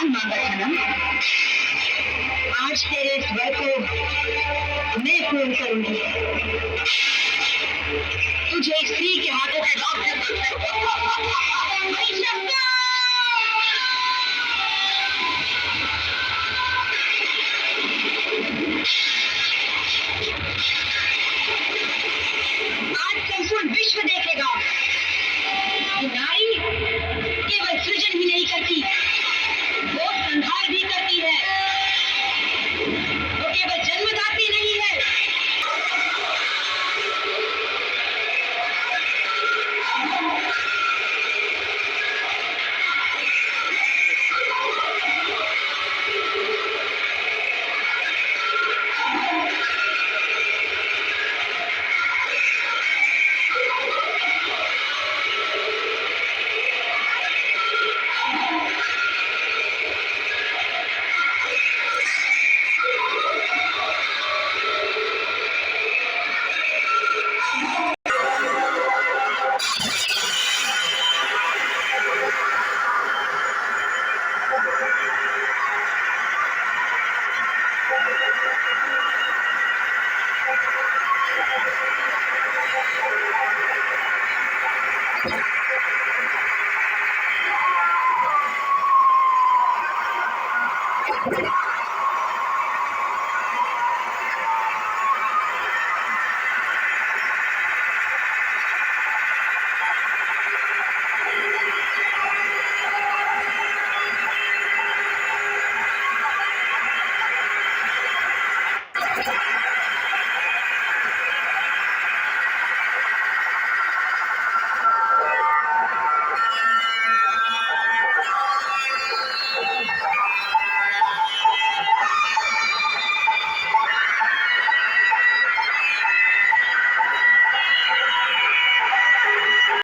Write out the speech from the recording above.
वरदान मांगा था ना, आज तेरे इस वर को मैं पूर्ण करूंगी। तुझे एक स्त्री के हाथों से आज संपूर्ण विश्व देखेगा कि नारी केवल सृजन ही नहीं करती, वो संहार भी करती है। वो केवल जन्मदाती नहीं है।